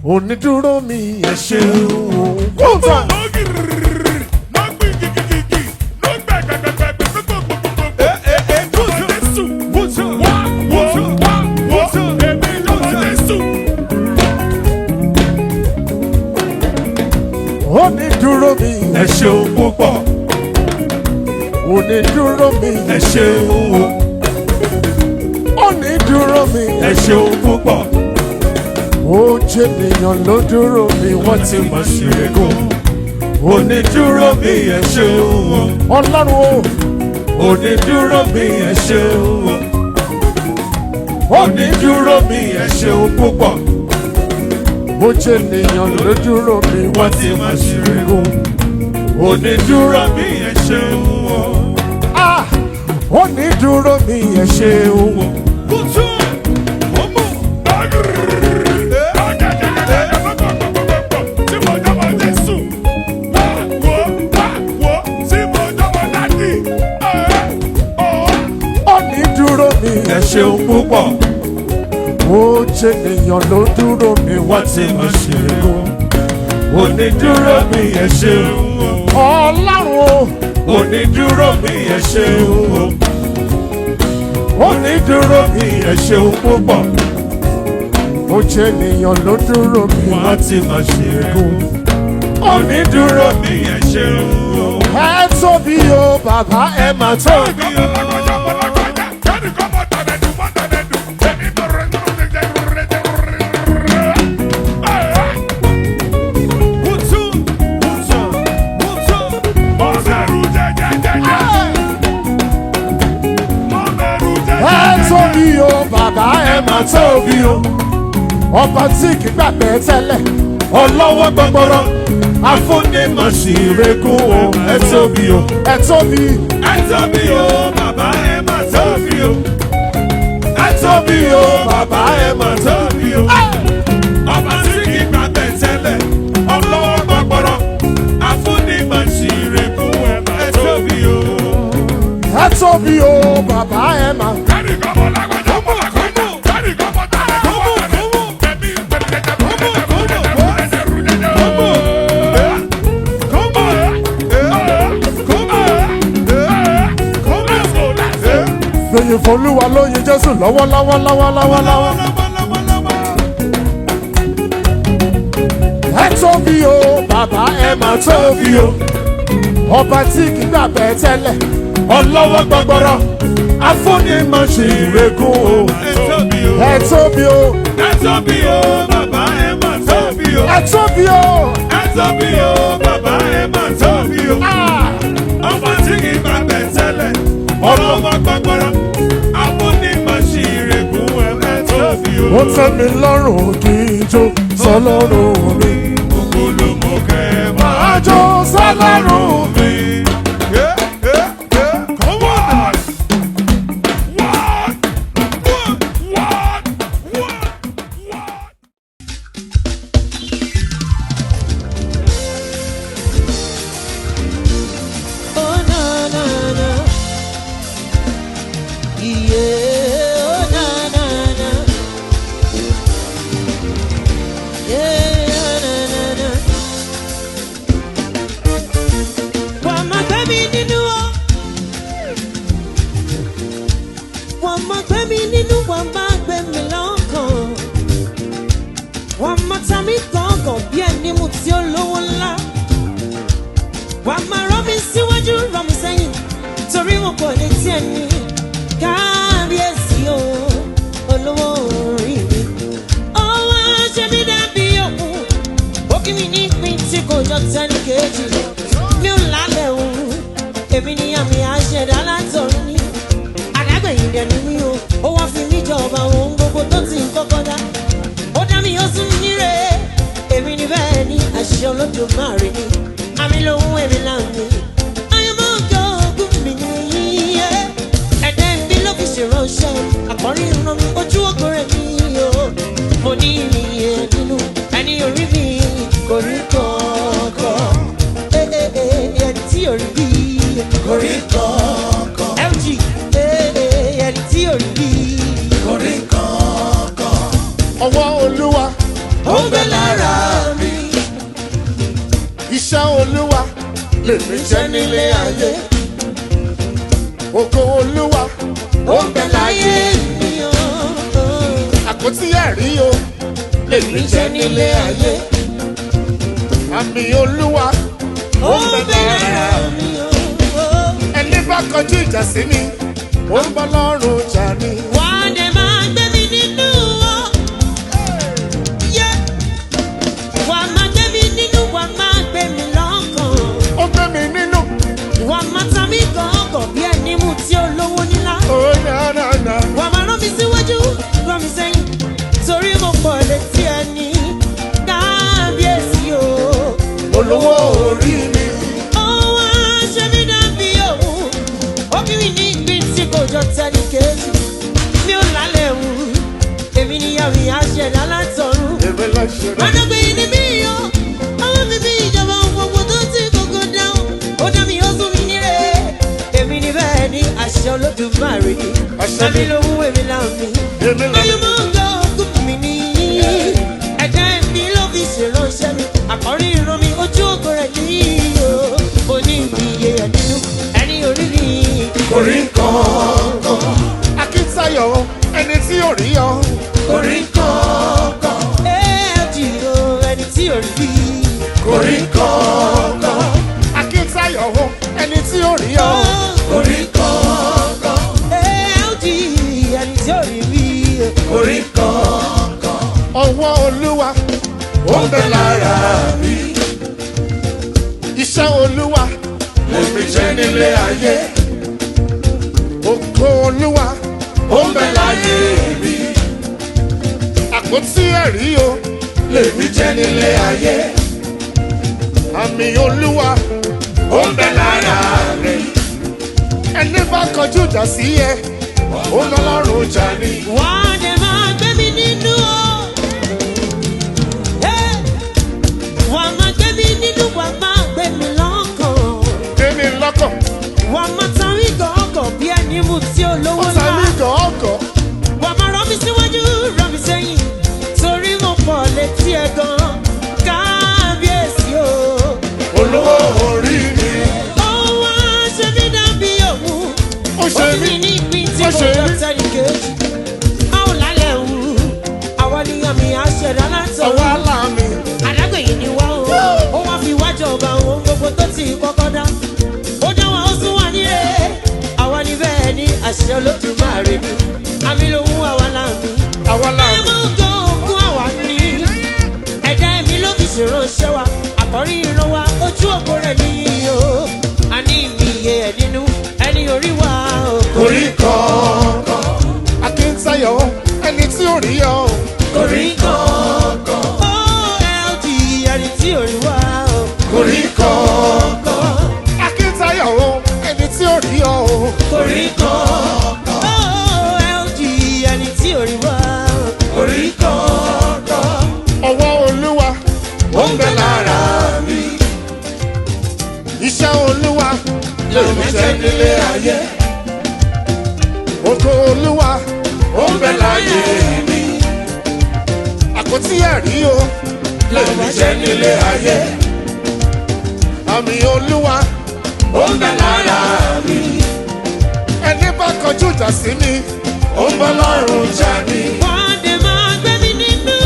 Onídúró mi ẹ ṣeun. One time. Onídúró mi ẹ ṣeun púpọ̀. Onídúró mi ẹ ṣeun. Onídúró mi ẹ ṣeun púpọ̀. Ó jẹ́ ènìyàn ló dúró mi wọ́n ti mọ̀ sí ẹ̀gún. Onídúró mi ẹ ṣeun. Ọlọ́run o. Onídúró mi ẹ ṣeun. Onídúró mi ẹ ṣeun púpọ̀. Ó jẹ́ ènìyàn ló dúró mi wọ́n ti mọ̀ sí ẹ̀gún. Onídúró mi ẹ ṣeun. Ah! Onídúró mi ẹ ṣeun. Ẹ ṣeun púpọ̀. Ó jẹ́ ènìyàn ló dúró mi wọ́n ti mọ̀ ṣe é. Onídúró mi ẹ ṣeun. Ọlọ́run o. Onídúró mi ẹ ṣeun. Onídúró mi ẹ ṣeun púpọ̀. Ó jẹ́ ènìyàn ló dúró mi wọ́n ti mọ̀ ṣe é. Onídúró mi ẹ ṣeun. Ẹ tóbi o bàbá ẹ mà tóbi o. Tóbi o bàbá ẹ mà tóbi o. Ọba tí kì í gbàgbé tẹ́lẹ̀ ọlọ́wọ́ gbọgbọrọ afúnimọ̀sí ìrẹ́kùn o. Ẹ tóbi o. Ẹ tóbi. Ẹ tóbi o bàbá ẹ mà tóbi o. Ẹ tóbi o bàbá ẹ mà tóbi o. Ọba tí kì í gbàgbé tẹ́lẹ̀ ọlọ́wọ́ gbọgbọrọ afúnimọ̀sí ìrẹ́kùn o. Ẹ tóbi o. Ẹ tóbi o bàbá ẹ mà. Lóyin f'Olúwa lóyin Jésù lọ́wọ́lọ́wọ́. Ẹ tóbi o bàbá ẹ mà tóbi o. Ọba tí kì í gbàgbé tẹ́lẹ̀ ọlọ́wọ́ gbọgbọrọ afúnimọ̀sí ìrẹ́kùn o. Ẹ tóbi o. Ẹ tóbi o. Ẹ tóbi o bàbá ẹ mà tóbi o. Ẹ tóbi o. Ẹ tóbi o bàbá ẹ mà tóbi o. Ọba tí kì í gbàgbé tẹ́lẹ̀ ọlọ́wọ́ gbọgbọrọ afúnimọ̀sí ìrẹ́kùn ẹ tóbi o. Ó tẹ́ mi lọ́rùn kí n jó sọ́lọ́run mi. Gbogbo ló mú kẹ́ máa jó sọ́lọ́run mi. ó ń bẹ lára mi. Iṣẹ́ Olúwa lèmi jẹ́ nílé ayé. Ògo Olúwa ó ń bẹ láyé mi o. àpótí ẹ̀rí o lèmi jẹ́ nílé ayé. Àmì Olúwa ó ń bẹ lára mi. Ẹni bá kọjú ìjà sí mi ó ń bọ́ lọ́rùn jà ni. Wà á dẹ̀ máa gbé mi nínú o. Wà á máa gbé mi nínú, wà á máa gbé mi lọ́kàn. Ó gbé mi nínú. Wà á máa ta mí gọ̀ọ̀gọ̀ bí ẹni mú tí olówó nílá. Ó na. Wà á máa rán mi síwájú, rán mi sẹ́yìn. Torí mo pọ̀ létí ẹni kábíyèsí o. Olówó orí mi. Ó wá ṣe mí dàbí òun. Ó bí mi ní ìpín tí kò jọ tẹ́lẹ̀ kejì. Mi ò lálẹ́ wù. Èmi níyàwó ìyá ṣẹ̀dá látọ̀run. Èmi lọ́ṣẹ̀ rẹ̀. Adọ́gbé ni mí o. Ọmọ mi bí ìjọba gbogbo tó ti gbogbo dáhùn. Ó dá mi ó sún mi nílé. Èmi ní bẹ́ẹ̀ ni àṣẹ Olódùmarè. Àṣẹ mi. Àmì ló mú èmi láàmì. Èmi láàmì. Báyọ̀ máa ń gbọ́ ògùn mi ní. Ẹ̀dá ẹ̀mí ló fi ṣèránṣẹ́ mi. Àkọ́rí ìran mi ojú ògo rẹ̀ ní o. Mo ní ìyè ẹ̀ nínú ẹni orí mi. Orí kankan. Akíntayọ̀ ẹni tí ò rí ọ. Orí kankan. Ẹ̀ẹ́dì o ẹni tí ò rí. Orí kankan. Akíntayọ̀ ẹni tí ò rí ọ. Orí kankan. Ẹ̀ẹ́dì ẹni tí ò rí rí. Orí kankan. Ọwọ́ Olúwa ó ń bẹ lára mi. Iṣẹ́ Olúwa lèmi jẹ́ nílé ayé. Ògo Olúwa ó ń bẹ láyé mi. Àpótí ẹ̀rí o lèmi jẹ́ nílé ayé. Àmì Olúwa ó ń bẹ lára mi. Ẹni bá kọjú ìjà sí ẹ ó ń lọ́rùn jà ni. Wà á dẹ̀ máa gbé mi nínú o. Wà á máa gbé mi nínú, wà á máa gbé mi lọ́kàn. Gbé mi lọ́kàn. Wà á máa tan mí gọ̀ọ̀gọ̀ bí ẹni mú tí olówó Ó ta mí ńlá. gọ̀ọ́gọ̀. Wà á máa rán mi síwájú, rán mi sẹ́yìn. Torí mo pọ̀ létí ẹ̀ gan. Kábíyèsí o. Olówó orí mi. Ó wá ṣe mí dàbí òun. Ó ṣe Ó bí mí. mi ní ìpín tí Ó kò ṣe jọ mí. tẹ́lẹ̀ kejì. A ò lálẹ́ wù. Àwọn ènìyàn mi á ṣẹ̀dá látọ̀. Ọwọ́ àlá mi. Àdágbèyí ni wá o. Ó wá fi wájọ ọba ohun gbogbo tó ti kọ́kọ́ dá. Ó dá wa ó sún wa nílé. Àwa ni bẹ́ẹ̀ ni àṣẹ Olódùmarè ni. Àmì ló mú àwa láàmì. Àwa láàmì. Ẹ mú gan ogún àwa ní. Ẹ̀dá ẹ̀mí ló fi ṣèránṣẹ́ wa. Àkọ́rí ìran wa ojú ògo rẹ̀ ní o. A ní ìmì iye ẹ̀ nínú ẹni orí wa o. Orí kankan. Akíntayọ̀ ẹni tí ò rí ọ. Orí kankan. Ó LG ẹni tí ò rí wa o. Orí kankan. Akíntayọ̀ ẹni tí ò rí ọ. Orí kankan. Ó LG ẹni tí ò rí wa o. Orí kankan. Ọwọ́ Olúwa ó ń bẹ lára mi. Iṣẹ́ Olúwa lèmi jẹ́ nílé ayé. Ògo Olúwa ó ń bẹ láyé mi. Àpótí ẹ̀rí o lèmi jẹ́ nílé ayé. Àmì Olúwa ó ń bẹ lára mi. Ẹni bá kọjú ìjà sí mi ó ń bọ́ lọ́rùn jà ni. Wà á dẹ̀ máa gbé mi nínú.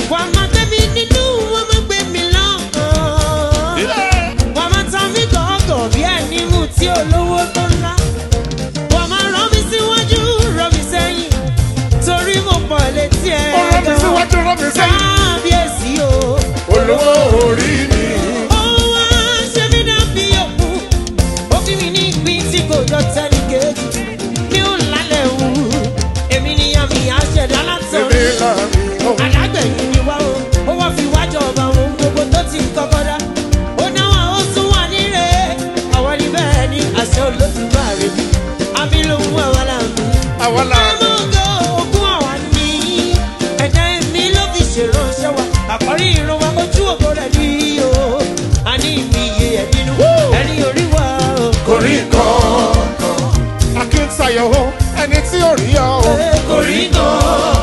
Wà á máa gbé mi nínú, wà á máa gbé mi lọ́kàn. Wà á máa tan mí gọ̀ọ̀gọ̀ bí ẹni mú tí olówó tó ńlá. Wà á máa rán mi síwájú, rán mi sẹ́yìn. Torí mo pọ̀ létí ẹ̀ Ó rán mi síwájú, rán mi sẹ́yìn. Kábíyèsí o. Olówó orí mi. Ó wá ṣe mí dàbí òkú. Ó fi mi ní ìpín tí kò jọ tẹ́lẹ̀ kejì. Mi ò lálẹ́ wù. Èmi níyà mi àṣẹ̀dá látọ̀. Èmi láàmì o. Àdágbẹ̀yìn ni wá o. Ó wá fi wájọ ọba ohun gbogbo tó ti kọ́kọ́ dá. Ó náwó ó tún wà nílé. Àwọn ní bẹ́ẹ̀ ni àṣẹ Olódùmarè ni. Àmì ló mú àwa láàmì. Àwa láàmì. Ẹ mú gan ogún àwa ní. Ẹ̀dá ẹ̀mí ló fi ṣèránṣẹ́ wa. Àkọ́rí ìran wa ojú ògo rẹ̀ ní o. A ní ìmì iye ẹ̀ nínú ẹni orí wa o. Orí kankan. Akíntayọ̀ ẹni tí ò rí ọ. Orí kan.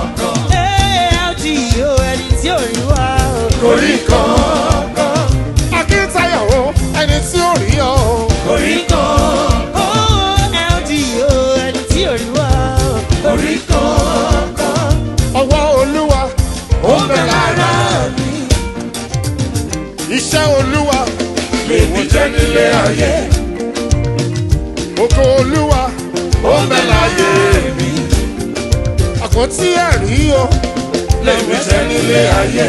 Orí kankan. Ọwọ́ Olúwa ó ń bẹ lára mi. Iṣẹ́ Olúwa Lèmi jẹ́ nílé ayé. ògo Olúwa ó ń bẹ láyé mi. àpótí ẹ̀rí o Lèmi jẹ́ nílé ayé.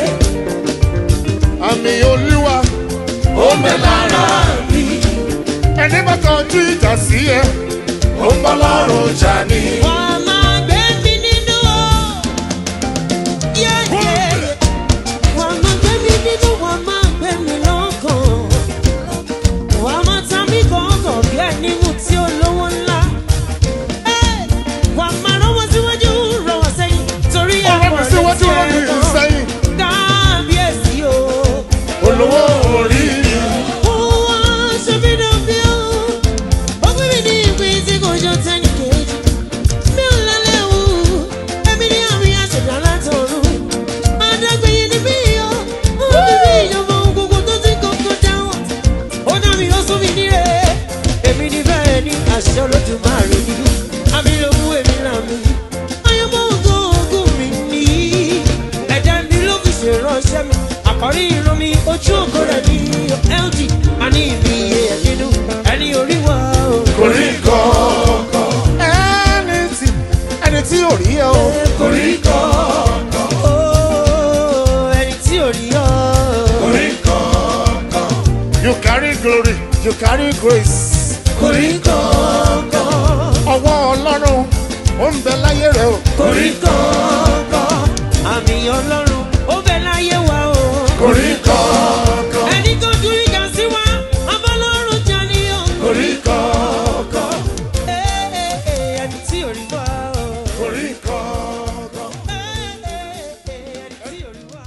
àmì Olúwa Ó ń bẹ lára mi. ẹni bá kọjú ìjà sí ẹ Ó ń bọ́ lọ́rùn jà ní. Wọ́n máa gbé mi nínú o. Yéyé. Wọ́n máa gbé mi nínú, wọ́n máa gbé mi lọ́kàn. Wọ́n máa ta mí gọ̀ọ̀gọ̀ bí ẹni mú tí olówó ńlá. Wọ́n máa rọ́wọ́ síwájú, rọ́wọ́ sẹ́yìn. Torí ọ̀rọ̀ mi síwájú ẹ̀kọ́ lórí létí ìsẹ́yìn kábíyèsí o. olówó orí Ó wá ṣe mí dọ̀bí o. Ó gbé mi ní ìpín tí kò jọ tẹ́nì kejì. Mi ò lálẹ́ wù, èmi ní àmì àṣẹ̀dá látọ̀run. Adágbéyé ni mí o, ó bí mi ìjọba ohun gbogbo tó ti kọ́kọ́ dáwọ̀. Ó dá mi ó sún mi níre, èmi ní bẹ́ẹ̀ ni àṣẹ Olódùmarè ni. Àmì ló mú èmi lámì, ayọ̀mọ́ ògùn mi ní. Ẹ̀dá mi ló fi ṣèránṣẹ́ mi, àkọ́rí irun mi, ojú ògo rẹ̀ ní LG. A ní ìbí iye ẹ̀ nínú, ẹni orí wa o. Orí kankan. ẹni tí ò rí ẹ o Orí kankan. Ẹni tí ò rí ọ. Orí kankan. you carry glory you carry grace Orí kankan. ọwọ́ Ọlọ́run ó ń bẹ láyé rẹ o Orí kankan. Àmì Ọlọ́run ó bẹ láyé wa o. Orí kankan. Ẹni tó ju ìjà sí wa, abọ́lọ́run jà ní o. Orí kankan. Ẹni tí ò rí wa o. Orí kankan. Ẹni tí ò rí wa.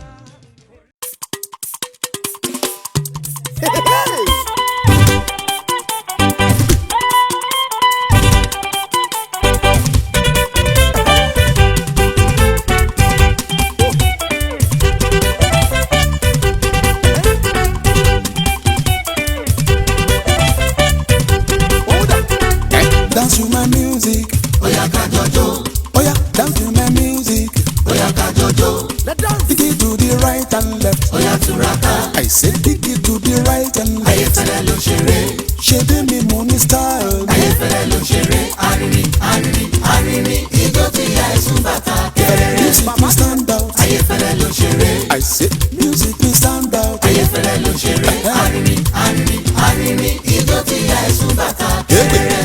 Dance to my music. Oya ká jọjó. Oya, dance to my music. Oya ká jọjó. Dig it to the right and left. Oya túraká. I say dig it to the right and Ayé left. fẹ́lẹ́ ló ṣeré. Ṣebí mi mo ní style. Ayé fẹ́lẹ́ ló ṣeré. Arìnrìn arìnrìn arìnrìn. Ijó ti ya ẹ̀sùn bàtà kẹrẹrẹ. Music will stand out. Ayé fẹ́lẹ́ ló ṣeré. I say music will stand out. Ayé fẹ́lẹ́ ló ṣeré. Arìnrìn arìnrìn arìnrìn. Ijó ti ya ẹ̀sùn bàtà kẹrẹrẹ.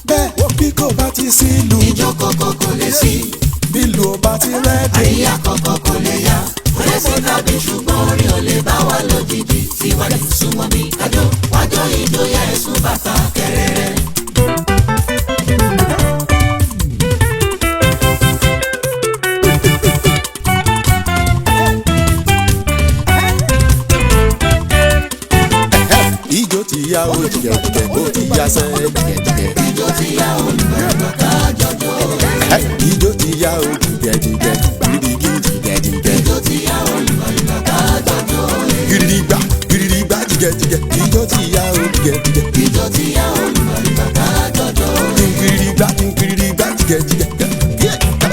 Bẹ́ẹ̀ bí kò bá ti sí ìlú, Ijó kọ̀kọ̀ kò lè sí. bí ìlú ò bá ti rẹ́dì. Àríyá kọ̀kọ̀ kò lè yá. Kò lè sí tàbí ṣùgbọ́n orin ò lè bá wa lójijì. Síwájú súnmọ́ bí kájọ. Wájọ ijó ya ẹ̀sùn bàtà kẹrẹrẹ. Ijó ti yá o jìgẹ̀jìgẹ̀, ó ti yá sẹ́ jìgẹ̀jìgẹ̀. Ijó ti ya olùrànlọ́ ká jọjọ. Ijó ti yá o jìgẹ̀jìgẹ̀, gidigidi jìgẹ̀jìgẹ̀. Ijó ti ya olùrànlọ́ ká jọjọ. Gidigba gidigba jìgẹ̀jìgẹ̀. Ijó ti yá o jìgẹ̀jìgẹ̀. Ijó ti ya olùrànlọ́ ká jọjọ. Gidigba gidigba jìgẹ̀jìgẹ̀.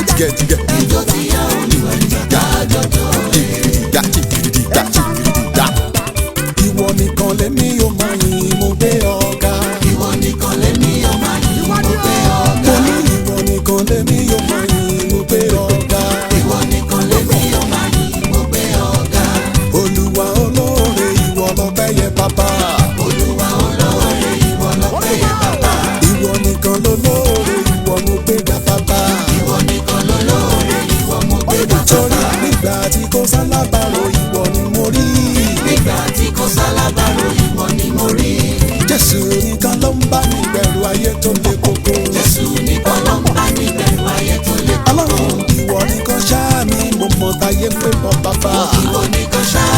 Jìgẹ̀jìgẹ̀. Ijó ti ya olùrànlọ́ ká jọjọ. Gidigba gidigba gidigba. Ìwọ nìkan lèmi yóò máa yìn, mo gbé ọ̀gá. Ìwọ nìkan lèmi ọmọ yìí mo gbé ọ̀gá. Mo ní ìwọ nìkan lèmi yóò máa yìn, mo gbé ọ̀gá. Ìwọ nìkan lèmi ọmọ yìí mo gbé ọ̀gá. Olúwa olóore, ìwọ lọ́pẹ́ yẹ bàbá. Olúwa olóore ìwọ lọ́pẹ́ yẹ bàbá. Ìwọ nìkan lolóore, ìwọ mo gbé ga bàbá. Ìwọ nìkan lolóore ìwọ mo gbé ga Torí bàbá. nígbà tí kò sálábàárò, ìwọ ni mo rí. Nígbà tí kò sálábàárò ìwọ ni mo rí. Jésù nìkan ló ń bá mi bẹ̀rù ayé tó le koko. Jésù nìkan ló ń bá mi bẹ̀rù ayé tó le koko. Ọlọ́run ìwọ nìkan ṣáá mi, mo mọ̀ táyé pé bọ́ bàbá. Ìwọ nìkan ṣáá